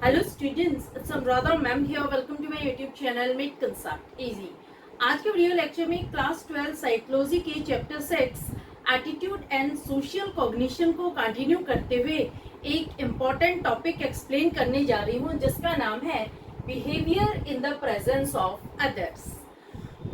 Hello students, it's Anuradha ma'am here. Welcome to my YouTube channel make concept easy. आज के video lecture में class 12 psychology के chapter 6 attitude and social cognition को continue करते हुए एक इम्पॉर्टेंट टॉपिक एक्सप्लेन करने जा रही हूँ, जिसका नाम है behaviour in the presence of others.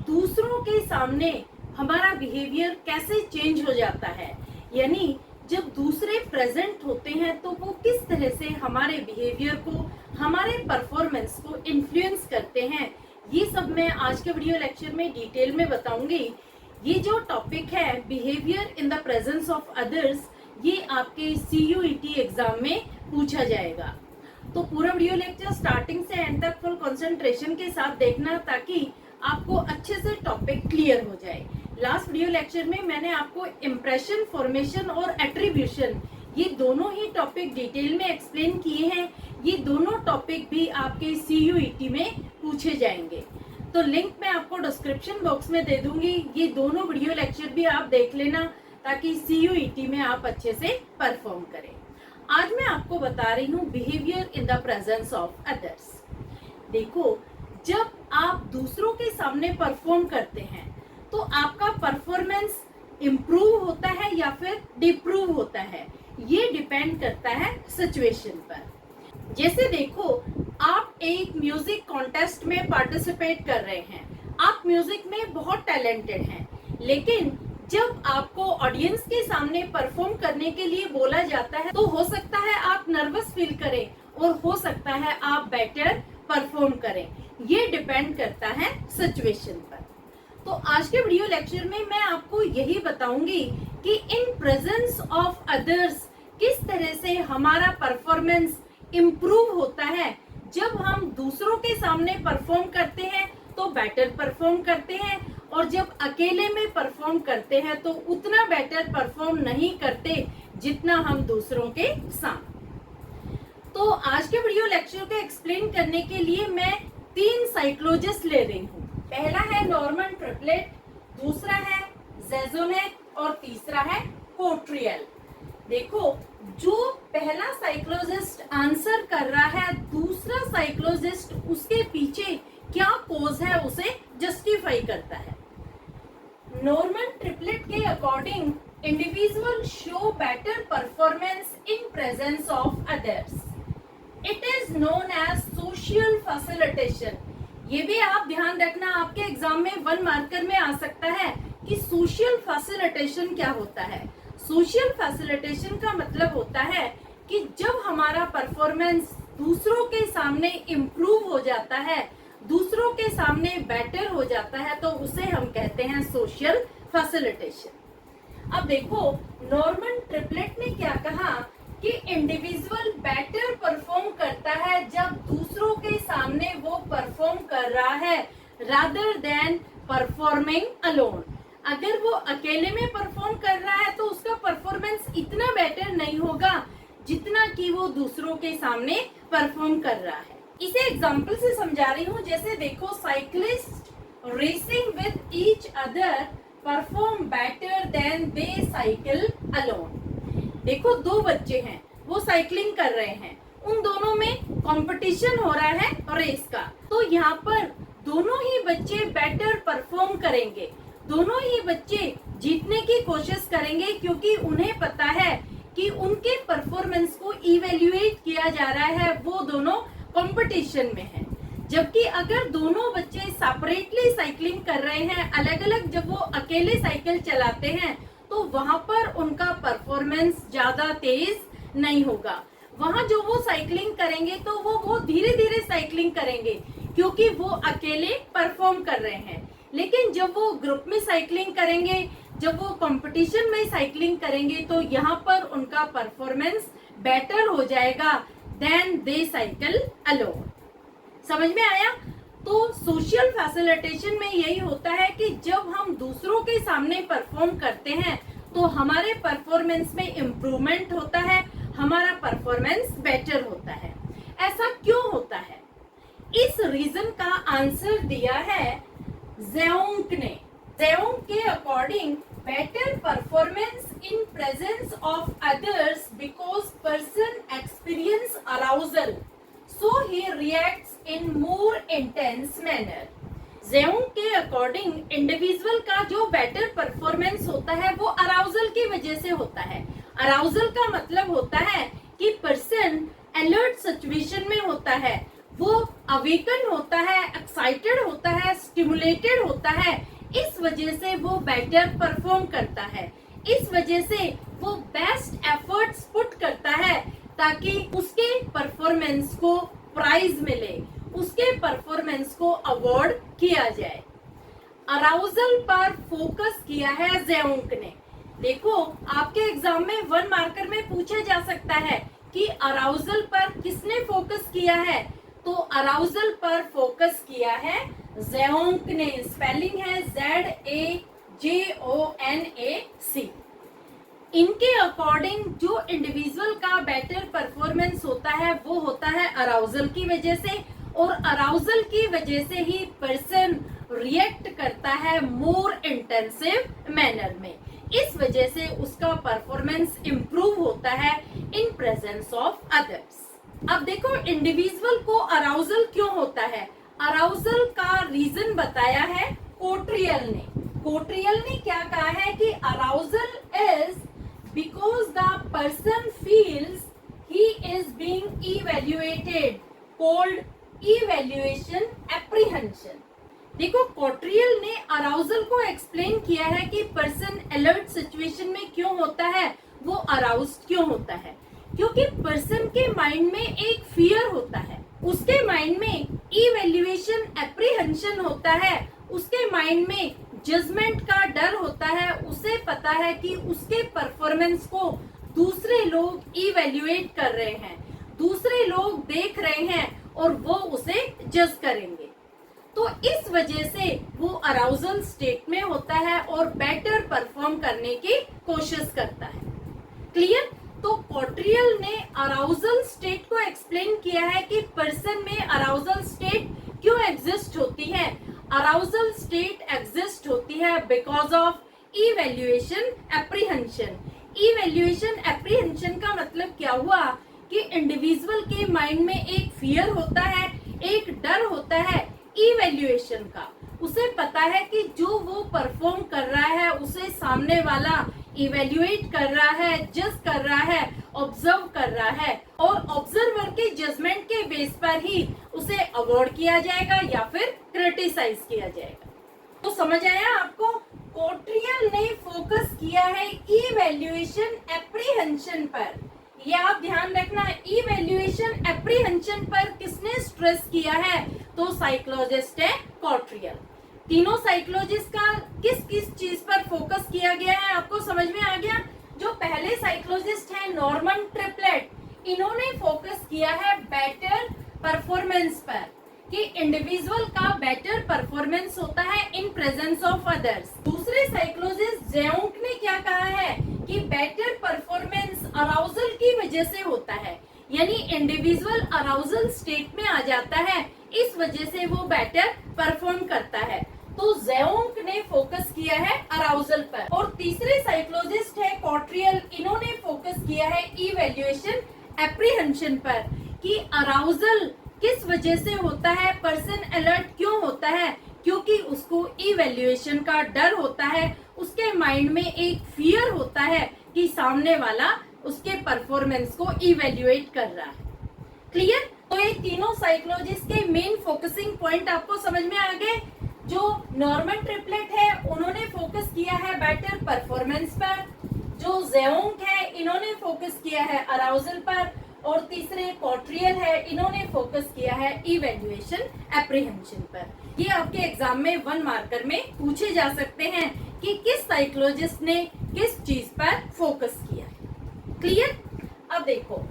दूसरों के सामने हमारा बिहेवियर कैसे चेंज हो जाता है, यानी जब दूसरे प्रेजेंट होते हैं तो वो किस तरह से हमारे बिहेवियर को, हमारे परफॉर्मेंस को इन्फ्लुएंस करते हैं, ये सब मैं आज के वीडियो लेक्चर में डिटेल में बताऊंगी। ये जो टॉपिक है behaviour in the presence of others, ये आपके CUET एग्जाम में पूछा जाएगा। तो पूरा वीडियो लेक्चर स्टार्टिंग से एंड तक फुल कंसंट्रेशन के साथ देखना, ताकि आपको अच्छे से टॉपिक क्लियर हो जाए। लास्ट वीडियो लेक्चर में मैंने आपको इम्प्रेशन, फॉर्मेशन और एट्रीब्यूशन, ये दोनों ही टॉपिक डिटेल में एक्सप्लेन किए हैं। ये दोनों टॉपिक भी आपके CUET में पूछे जाएंगे, तो लिंक मैं आपको डिस्क्रिप्शन बॉक्स में दे दूंगी। ये दोनों वीडियो लेक्चर भी आप देख लेना, ताकि CUET में आप अच्छे से परफॉर्म करें। आज मैं आपको बता रही हूँ behaviour in the presence of others. देखो, जब आप दूसरों के सामने परफॉर्म करते हैं तो आपका परफॉर्मेंस इम्प्रूव होता है या फिर डिप्रूव होता है, ये डिपेंड करता है सिचुएशन पर। जैसे देखो, आप एक म्यूजिक कॉन्टेस्ट में पार्टिसिपेट कर रहे हैं, आप म्यूजिक में बहुत टैलेंटेड हैं, लेकिन जब आपको ऑडियंस के सामने परफॉर्म करने के लिए बोला जाता है तो हो सकता है आप नर्वस फील करें और हो सकता है आप बेटर परफॉर्म करें। ये डिपेंड करता है सिचुएशन पर। तो आज के वीडियो लेक्चर में मैं आपको यही बताऊंगी कि इन प्रेजेंस ऑफ अदर्स किस तरह से हमारा परफॉर्मेंस इम्प्रूव होता है। जब हम दूसरों के सामने परफॉर्म करते हैं तो बेटर परफॉर्म करते हैं, और जब अकेले में परफॉर्म करते हैं तो उतना बेटर परफॉर्म नहीं करते जितना हम दूसरों के सामने। तो आज के वीडियो लेक्चर को एक्सप्लेन करने के लिए मैं 3 साइकोलॉजिस्ट ले रही हूँ। पहला है नॉर्मन ट्रिपलेट, दूसरा है जेजोनेक और तीसरा है कोट्रियल। देखो, जो पहला साइकोलॉजिस्ट आंसर कर रहा है, दूसरा साइकोलॉजिस्ट उसके पीछे क्या कॉज है उसे जस्टिफाई करता है। नॉर्मन ट्रिपलेट के according individual show better performance in presence of others. It is known as social facilitation. ये भी आप ध्यान रखना, आपके एग्जाम में 1 मार्कर में आ सकता है कि सोशल फैसिलिटेशन क्या होता है। सोशल फैसिलिटेशन का मतलब होता है कि जब हमारा परफॉर्मेंस दूसरों के सामने इम्प्रूव हो जाता है, दूसरों के सामने बेटर हो जाता है, तो उसे हम कहते हैं सोशल फैसिलिटेशन। अब देखो, नॉर्मन ट्रिपलेट ने क्या कहा कि इंडिविजुअल बेटर परफॉर्म करता है जब दूसरों के सामने वो परफॉर्म कर रहा है, रादर देन परफॉर्मिंग अलोन। अगर वो अकेले में परफॉर्म कर रहा है तो उसका परफॉर्मेंस इतना बेटर नहीं होगा जितना कि वो दूसरों के सामने परफॉर्म कर रहा है। इसे एग्जांपल से समझा रही हूँ। जैसे देखो, cyclist racing with each other perform better than they cycle alone. देखो, 2 बच्चे हैं, वो साइकिलिंग कर रहे हैं, उन दोनों में कंपटीशन हो रहा है रेस का। तो यहाँ पर दोनों ही बच्चे बेटर परफॉर्म करेंगे, दोनों ही बच्चे जीतने की कोशिश करेंगे, क्योंकि उन्हें पता है कि उनके परफॉर्मेंस को इवेल्युएट किया जा रहा है, वो दोनों कंपटीशन में है। जबकि अगर दोनों बच्चे सेपरेटली साइकिलिंग कर रहे हैं, अलग अलग, जब वो अकेले साइकिल चलाते हैं तो वहां पर उनका परफॉर्मेंस ज्यादा तेज नहीं होगा। वहां जो वो साइकिलिंग करेंगे तो वो बहुत धीरे धीरे साइकिलिंग करेंगे, क्योंकि वो अकेले परफॉर्म कर रहे हैं। लेकिन जब वो ग्रुप में साइकिलिंग करेंगे, जब वो कंपटीशन में साइकिलिंग करेंगे, तो यहाँ पर उनका परफॉर्मेंस बेटर हो जाएगा देन दे साइकिल अलोन। समझ में आया? तो सोशल फैसिलिटेशन में यही होता है कि जब हम दूसरों के सामने परफॉर्म करते हैं तो हमारे परफॉर्मेंस में इम्प्रूवमेंट होता है, हमारा परफॉर्मेंस बेटर होता है। ऐसा क्यों होता है? इस रीजन का आंसर दिया है जेओंग ने। जेओंग के according better performance in presence of others because person experience arousal, so he reacts in more intense manner. जेउंग के अकॉर्डिंग इंडिविजुअल का जो बेटर परफॉर्मेंस होता है वो अराउजल की वजह से होता है. अराउजल का मतलब होता है कि पर्सन अलर्ट सिचुएशन में होता है, वो अवेकन होता है, एक्साइटेड होता है, स्टिमुलेटेड होता है. इस वजह से वो बेटर परफॉर्म करता है. इस वजह से वो बेस्ट एफर्ट्स पुट करता है ताकि उसके परफॉर्मेंस को प्राइज मिले, उसके परफॉर्मेंस को अवार्ड किया जाए. अराउजल पर फोकस किया है जेउंग ने. देखो आपके एग्जाम में 1 मार्कर में पूछा जा सकता है कि अराउजल पर किसने फोकस किया है. तो अराउजल पर फोकस किया है जेउंग ने. स्पेलिंग है ZAJONAC. इनके अकॉर्डिंग जो इंडिविजुअल का बेटर परफॉर्मेंस होता है वो होता है अराउजल की वजह से, और अराउजल की वजह से ही पर्सन रिएक्ट करता है मोर इंटेंसिव मैनर में. इस वजह से उसका परफॉर्मेंस इंप्रूव होता है इन प्रेजेंस ऑफ अदर्स. अब देखो इंडिविजुअल को अराउजल क्यों होता है. अराउजल का रीजन बताया है कोट्रियल ने. कोट्रियल ने क्या कहा है कि arousal is because the person feels he is being evaluated, called evaluation apprehension. देखो कोट्रियल ने अराउजल को एक्सप्लेन किया है कि पर्सन अलर्ट सिचुएशन में क्यों होता है, वो अराउज्ड क्यों होता है. क्योंकि पर्सन के माइंड में एक फियर होता है, उसके माइंड में इवैल्यूएशन एप्रीहेंशन होता है, उसके माइंड में जजमेंट का डर होता है. उसे पता है कि उसके परफॉर्मेंस को दूसरे लोग इवैल्यूएट कर रहे हैं, दूसरे लोग देख रहे हैं और वो उसे जज करेंगे. तो इस वजह से वो अराउजल स्टेट में होता है और बेटर परफॉर्म करने की कोशिश करता है. क्लियर. तो कोट्रियल ने अराउजल स्टेट को एक्सप्लेन किया है कि पर्सन में अराउजल स्टेट क्यों एग्जिस्ट होती है. अराउजल स्टेट एग्जिस्ट होती है because of evaluation apprehension. Evaluation apprehension का मतलब क्या हुआ कि इंडिविजुअल के माइंड में एक फियर होता है, एक डर होता है इवैल्यूएशन का. उसे पता है कि जो वो परफॉर्म कर रहा है उसे सामने वाला इवैल्यूएट कर रहा है, जज कर रहा है, ऑब्जर्व कर रहा है, और ऑब्जर्वर के जजमेंट के बेस पर ही उसे अवार्ड किया जाएगा या फिर क्रिटिसाइज किया जाएगा. तो समझ आया आपको. कोट्रियल ने फोकस किया है इवैल्यूएशन एप्रीहेंशन पर. ये आप ध्यान रखना, इवैल्यूएशन एप्रीहेंशन पर किसने स्ट्रेस किया है. तो साइकोलॉजिस्ट है कोट्रियल. तीनों साइकोलॉजिस्ट का किस किस चीज पर फोकस किया गया है आपको समझ में आ गया. जो पहले साइकोलॉजिस्ट है नॉर्मन ट्रिपलेट, इन्होंने फोकस किया है बेटर परफॉर्मेंस पर, कि इंडिविजुअल का बेटर परफॉर्मेंस होता है इन प्रेजेंस ऑफ अदर्स. दूसरे साइकोलॉजिस्ट जेउंग ने क्या कहा है कि बेटर परफॉर्मेंस अराउजल की वजह से होता है, यानी इंडिविजुअल अराउजल स्टेट में आ जाता है, इस वजह से वो बेटर परफॉर्म करता है. तो जेउंग ने फोकस किया है अराउजल पर. और तीसरे साइकोलॉजिस्ट है कोट्रियल, इन्होंने फोकस किया है इवैल्यूएशन एप्रीहेंशन पर, कि अराउजल किस वजह से होता है, पर्सन अलर्ट क्यों होता है. क्योंकि उसको इवैल्यूएशन का डर होता है, उसके माइंड में एक फियर होता है कि सामने वाला उसके परफॉर्मेंस को इवैल्यूएट कर रहा है. क्लियर. तो ये तीनों साइकोलॉजिस्ट के मेन फोकसिंग पॉइंट आपको समझ में आ गए. जो नॉर्मन ट्रिपलेट है उन्होंने फोकस किया है बेटर परफॉर्मेंस पर, जो जेउंग है इन्होंने फोकस किया है अराउजल पर, और तीसरे कोट्रियल है इन्होंने फोकस किया है इवैल्यूएशन एप्रीहेंशन पर. ये आपके एग्जाम में 1 मार्कर में पूछे जा सकते हैं कि किस साइकोलॉजिस्ट ने किस चीज पर फोकस किया है. क्लियर. अब देखो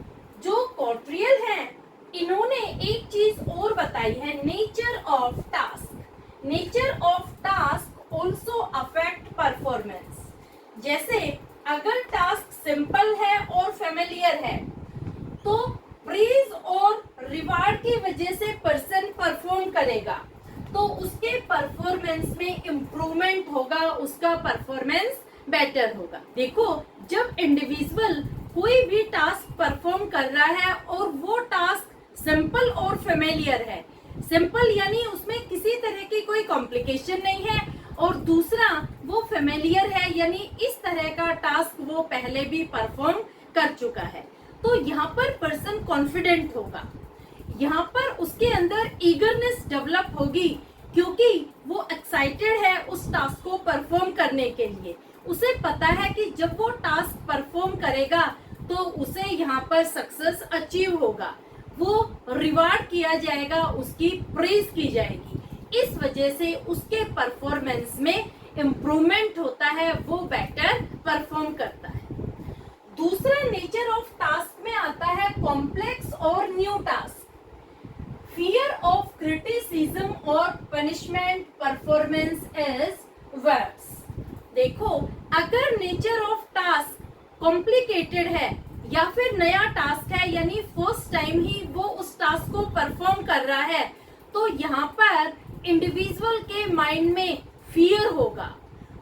जो कोट्रियल है इन्होंने एक चीज और बताई है, nature of task. Nature of task also affect performance. जैसे अगर टास्क सिंपल है और फेमिलियर है तो प्रेज और रिवार्ड की वजह से पर्सन परफॉर्म करेगा, तो उसके परफॉर्मेंस में इम्प्रूवमेंट होगा, उसका परफॉर्मेंस बेटर होगा. देखो जब इंडिविजुअल कोई भी टास्क परफॉर्म कर रहा है और वो टास्क सिंपल और फेमिलियर है। सिंपल यानी उसमें किसी तरह की कोई कॉम्प्लिकेशन नहीं है, और दूसरा वो फेमिलियर है यानी इस तरह का टास्क वो पहले भी परफॉर्म कर चुका है। तो यहाँ पर पर्सन कॉन्फिडेंट होगा, यहाँ पर उसके अंदर ईगरनेस डेवलप होगी, क्योंकि वो एक्साइटेड है उस टास्क को परफॉर्म करने के लिए। उसे पता है कि जब वो टास्क परफॉर्म करेगा तो उसे यहाँ पर सक्सेस अचीव होगा, वो रिवार्ड किया जाएगा, उसकी प्रेज की जाएगी। इस वजह से उसके परफॉर्मेंस में इम्प्रूवमेंट होता है, वो बेटर परफॉर्म करता है। दूसरा नेचर ऑफ टास्क में आता है कॉम्प्लेक्स और new task. Fear of criticism or punishment performance is worse. देखो, अगर नेचर ऑफ टास्क कॉम्प्लिकेटेड है या फिर नया टास्क है यानी फर्स्ट टाइम ही वो उस टास्क को परफॉर्म कर रहा है, तो यहाँ पर इंडिविजुअल के माइंड में फियर होगा,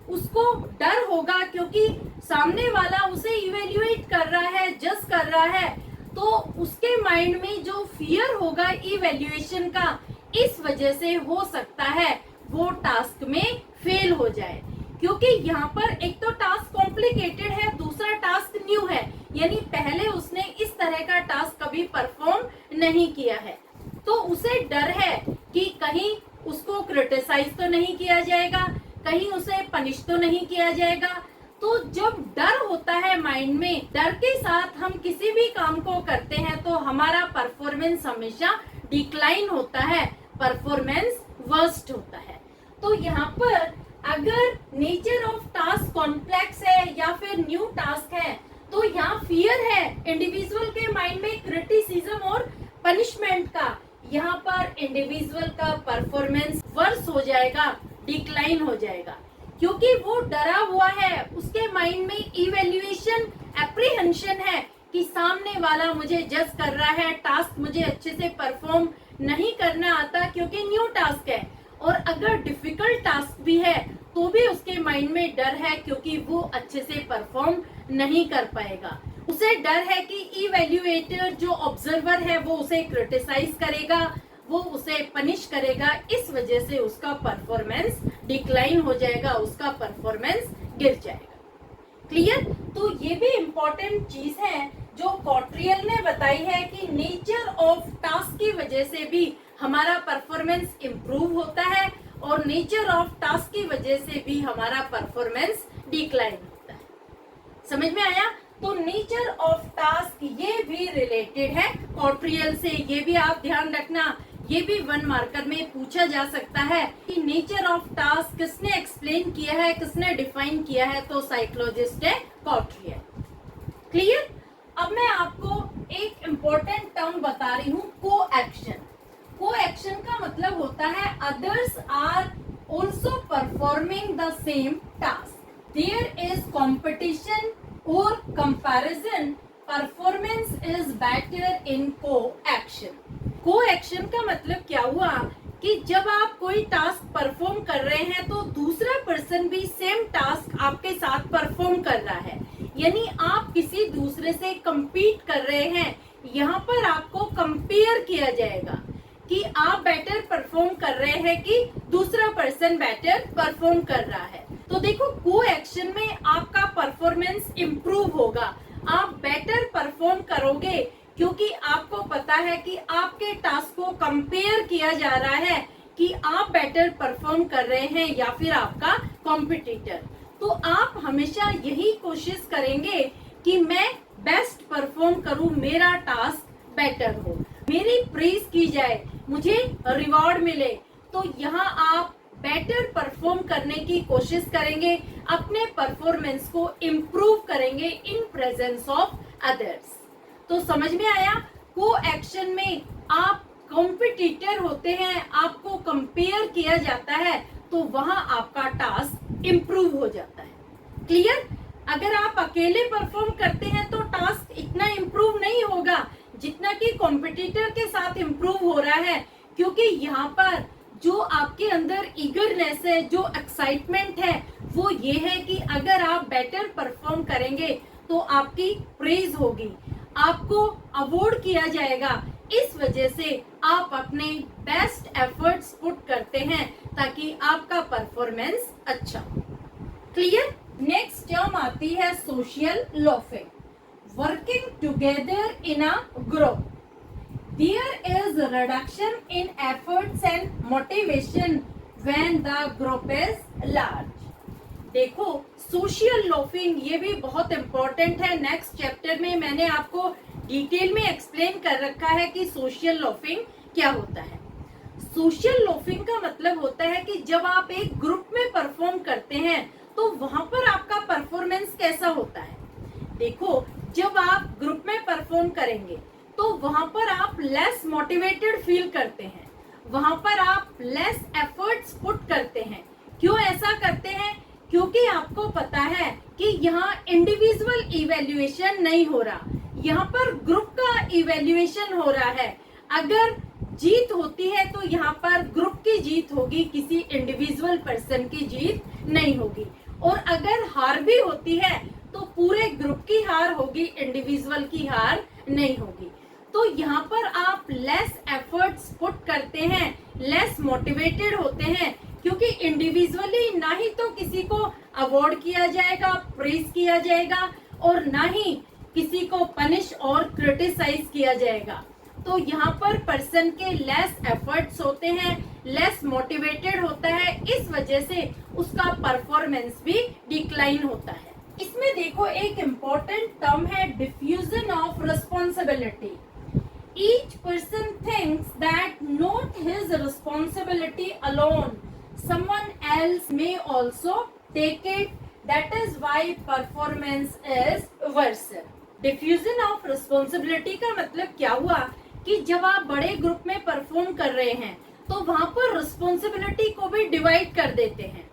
उसको डर होगा, क्योंकि सामने वाला उसे इवेल्युएट कर रहा है, जज कर रहा है, तो उसके माइंड में जो फियर होगा इवैल्यूएशन का, इस वजह से हो सकता है वो टास्क में फेल हो जाए। क्योंकि यहाँ पर एक तो टास्क कॉम्प्लिकेटेड है, दूसरा टास्क न्यू है, यानी पहले उसने इस तरह का टास्क कभी परफॉर्म नहीं किया है, तो उसे डर है कि कहीं उसको क्रिटिसाइज तो नहीं किया जाएगा, कहीं उसे पनिश तो नहीं किया जाएगा। तो जब डर होता है माइंड में, डर के साथ हम किसी भी काम को करते हैं तो हमारा परफॉर्मेंस हमेशा डिक्लाइन होता है, परफॉर्मेंस वर्स्ट होता है। तो यहाँ पर अगर नेचर ऑफ टास्क कॉम्प्लेक्स है या फिर न्यू टास्क है, तो यहाँ फियर है इंडिविजुअल के माइंड में क्रिटिसिज्म और पनिशमेंट का, यहाँ पर इंडिविजुअल का परफॉर्मेंस वर्स हो जाएगा, डिक्लाइन हो जाएगा, क्योंकि वो डरा हुआ है, उसके माइंड में इवैल्यूएशन एप्रीहेंशन है कि सामने वाला मुझे जज कर रहा है, टास्क मुझे अच्छे से परफॉर्म नहीं करना आता क्योंकि न्यू टास्क है, और अगर डिफिकल्ट टास्क भी है तो भी उसके माइंड में डर है क्योंकि वो अच्छे से परफॉर्म नहीं कर पाएगा। उसे डर है कि इवैल्यूएटर जो ऑब्जर्वर है वो उसे क्रिटिसाइज करेगा, वो उसे पनिश करेगा, इस वजह से उसका परफॉर्मेंस डिक्लाइन हो जाएगा, उसका परफॉर्मेंस गिर जाएगा। क्लियर? तो ये भी इम्पोर्टेंट चीज है जो कॉट्रियल ने बताई है कि नेचर ऑफ टास्क की वजह से भी हमारा परफॉर्मेंस इम्प्रूव होता है और नेचर ऑफ टास्क की वजह से भी हमारा परफॉर्मेंस डिक्लाइन होता है। समझ में आया? तो नेचर ऑफ टास्क ये भी रिलेटेड है कॉट्रियल से, ये भी आप ध्यान रखना, ये भी 1 मार्कर में पूछा जा सकता है कि नेचर ऑफ टास्क किसने एक्सप्लेन किया है, किसने डिफाइन किया है, तो साइकोलॉजिस्ट है कॉट्रियल। क्लियर? अब मैं आपको एक इम्पोर्टेंट टर्म बता रही हूँ, को-एक्शन। को-एक्शन का मतलब होता है others are also performing the same task, there is competition और comparison, performance is better in coaction. Coaction का मतलब क्या हुआ कि जब आप कोई टास्क परफॉर्म कर रहे हैं तो दूसरा पर्सन भी सेम टास्क आपके साथ परफॉर्म कर रहा है, यानी आप किसी दूसरे से compete कर रहे हैं। यहाँ पर आपको कंपेयर किया जाएगा कि आप बेटर परफॉर्म कर रहे हैं कि दूसरा पर्सन बेटर परफॉर्म कर रहा है। तो देखो, को-एक्शन में आपका परफॉर्मेंस इम्प्रूव होगा, आप बेटर परफॉर्म करोगे क्योंकि आपको पता है कि आपके टास्क को कंपेयर किया जा रहा है कि आप बेटर परफॉर्म कर रहे हैं या फिर आपका कॉम्पिटिटर। तो आप हमेशा यही कोशिश करेंगे कि मैं बेस्ट परफॉर्म करूं, मेरा टास्क बेटर हो, मेरी प्रेज की जाए, मुझे रिवॉर्ड मिले। तो यहाँ आप बेटर परफॉर्म करने की कोशिश करेंगे, अपने परफॉर्मेंस को इम्प्रूव करेंगे इन प्रेजेंस ऑफ अदर्स। तो समझ में आया? को-एक्शन में आप कॉम्पिटिटर होते हैं, आपको कंपेयर किया जाता है, तो वहां आपका टास्क इम्प्रूव हो जाता है। क्लियर? अगर आप अकेले परफॉर्म करते हैं तो टास्क इतना इम्प्रूव नहीं होगा जितना कि कॉम्पिटिटर के साथ इम्प्रूव हो रहा है, क्योंकि यहाँ पर जो आपके अंदर ईगरनेस है, जो एक्साइटमेंट है, वो ये है कि अगर आप बेटर परफॉर्म करेंगे तो आपकी प्रेज होगी, आपको अवॉर्ड किया जाएगा, इस वजह से आप अपने बेस्ट एफर्ट्स पुट करते हैं ताकि आपका परफॉर्मेंस अच्छा हो। क्लियर? नेक्स्ट टर्म आती है social laughing, working together in a group. There is a reduction in efforts and motivation when the group is large. देखो, सोशल लॉफिंग ये भी बहुत इंपॉर्टेंट है। नेक्स्ट चैप्टर में मैंने आपको डिटेल में एक्सप्लेन कर रखा है कि सोशल लॉफिंग क्या होता है। सोशल लॉफिंग का मतलब होता है कि जब आप एक ग्रुप में परफॉर्म करते हैं तो वहां पर आपका परफॉर्मेंस कैसा होता है। देखो, जब आप ग्रुप में परफॉर्म करेंगे तो वहां पर आप लेस मोटिवेटेड फील करते हैं, वहां पर आप लेस एफर्ट्स पुट करते हैं। क्यों ऐसा करते हैं? क्योंकि आपको पता है कि यहाँ इंडिविजुअल इवैल्यूएशन नहीं हो रहा, यहाँ पर ग्रुप का इवैल्यूएशन हो रहा है। अगर जीत होती है तो यहाँ पर ग्रुप की जीत होगी, किसी इंडिविजुअल पर्सन की जीत नहीं होगी। और अगर हार भी होती है तो पूरे ग्रुप की हार होगी, इंडिविजुअल की हार नहीं होगी। तो यहाँ पर आप लेस एफर्ट्स पुट करते हैं, लेस मोटिवेटेड होते हैं, क्योंकि इंडिविजुअली ना ही तो किसी को अवार्ड किया जाएगा, प्रेज किया जाएगा, और ना ही किसी को पनिश और क्रिटिसाइज किया जाएगा। तो यहाँ पर पर्सन के लेस एफर्ट्स होते हैं, लेस मोटिवेटेड होता है, इस वजह से उसका परफॉर्मेंस भी डिक्लाइन होता है। इसमें देखो, एक इम्पोर्टेंट टर्म है diffusion of responsibility. Each person thinks that not his responsibility alone, someone else may also take it. That is why performance is worse. Diffusion of responsibility का मतलब क्या हुआ कि जब आप बड़े ग्रुप में परफॉर्म कर रहे हैं तो वहां पर रिस्पॉन्सिबिलिटी को भी डिवाइड कर देते हैं।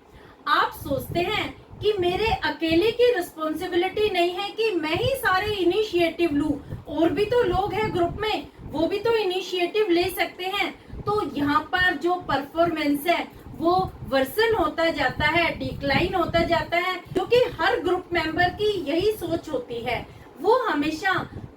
आप सोचते हैं कि मेरे अकेले की रिस्पॉन्सिबिलिटी नहीं है कि मैं ही सारे इनिशिएटिव लूं, और भी तो लोग हैं ग्रुप में, वो भी तो इनिशिएटिव ले सकते हैं। तो यहाँ पर जो परफॉर्मेंस है वो वर्सन होता जाता है, डिक्लाइन होता जाता है, क्योंकि हर ग्रुप मेंबर की यही सोच होती है, वो हमेशा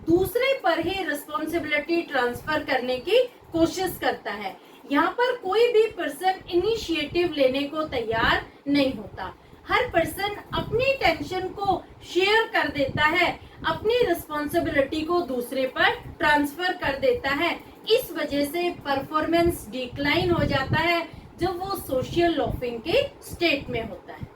दूसरे पर ही रिस्पॉन्सिबिलिटी ट्रांसफर करने की कोशिश करता है। यहाँ पर कोई भी पर्सन इनिशिएटिव लेने को तैयार नहीं होता। हर पर्सन अपनी टेंशन को शेयर कर देता है, अपनी रिस्पॉन्सिबिलिटी को दूसरे पर ट्रांसफर कर देता है। इस वजह से परफॉर्मेंस डिक्लाइन हो जाता है जब वो सोशल लॉफिंग के स्टेट में होता है।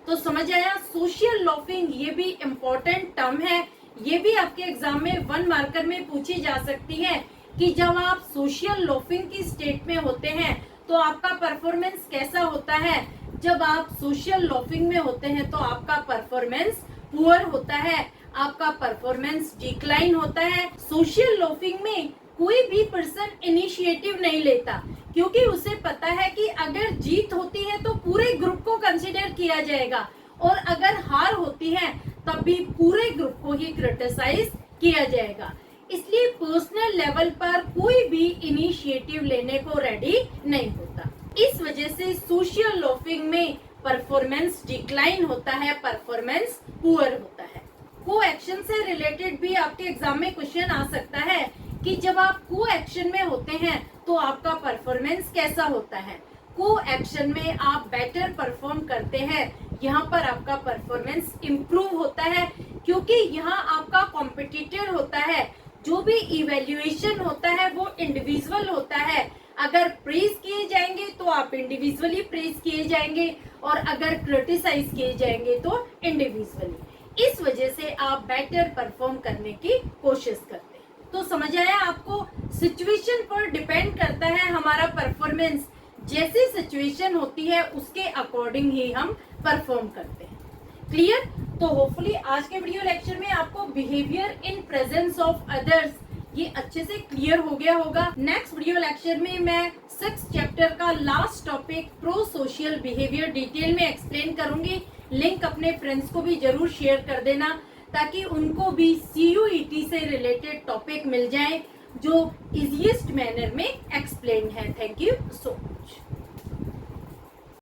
तो समझ आया, सोशल लॉफिंग ये भी इम्पोर्टेंट टर्म है, ये भी आपके एग्जाम में 1 मार्कर में पूछी जा सकती है कि जब आप सोशल लॉफिंग की स्टेट में होते हैं तो आपका परफॉर्मेंस कैसा होता है। जब आप सोशल लॉफिंग में होते हैं तो आपका परफॉर्मेंस पुअर होता है, आपका परफॉर्मेंस डिक्लाइन होता है। सोशल लॉफिंग में कोई भी पर्सन इनिशिएटिव नहीं लेता, क्योंकि उसे पता है कि अगर जीत होती है तो पूरे ग्रुप को कंसीडर किया जाएगा, और अगर हार होती है तब भी पूरे ग्रुप को ही क्रिटिसाइज किया जाएगा। इसलिए पर्सनल लेवल पर कोई भी इनिशिएटिव लेने को रेडी नहीं होता। इस वजह से सोशल लॉफिंग में परफॉर्मेंस डिक्लाइन होता है, परफॉर्मेंस पुअर होता है। को एक्शन से रिलेटेड भी आपके एग्जाम में क्वेश्चन आ सकता है कि जब आप को एक्शन में होते हैं तो आपका परफॉर्मेंस कैसा होता है। को एक्शन में आप बेटर परफॉर्म करते हैं, यहाँ पर आपका परफॉर्मेंस इम्प्रूव होता है, क्योंकि यहाँ आपका कॉम्पिटिटर होता है। जो भी इवैल्यूएशन होता है वो इंडिविजुअल होता है। अगर प्रेज किए जाएंगे तो आप इंडिविजुअली प्रेज किए जाएंगे, और अगर क्रिटिसाइज किए जाएंगे तो इंडिविजुअली। इस वजह से आप बेटर परफॉर्म करने की कोशिश करते हैं। तो समझ आया आपको, सिचुएशन पर डिपेंड करता है हमारा परफॉर्मेंस। जैसी सिचुएशन होती है उसके अकॉर्डिंग ही हम परफॉर्म करते हैं। क्लियर? तो होपफुली आज के वीडियो लेक्चर में आपको behaviour in presence of others ये अच्छे से क्लियर हो गया होगा। नेक्स्ट वीडियो लेक्चर में मैं 6th चैप्टर का last topic pro social behaviour detail में एक्सप्लेन करूंगी। लिंक अपने फ्रेंड्स को भी जरूर शेयर कर देना ताकि उनको भी CUET से रिलेटेड टॉपिक मिल जाए जो इजीएस्ट मैनर में एक्सप्लेन है। Thank you so much.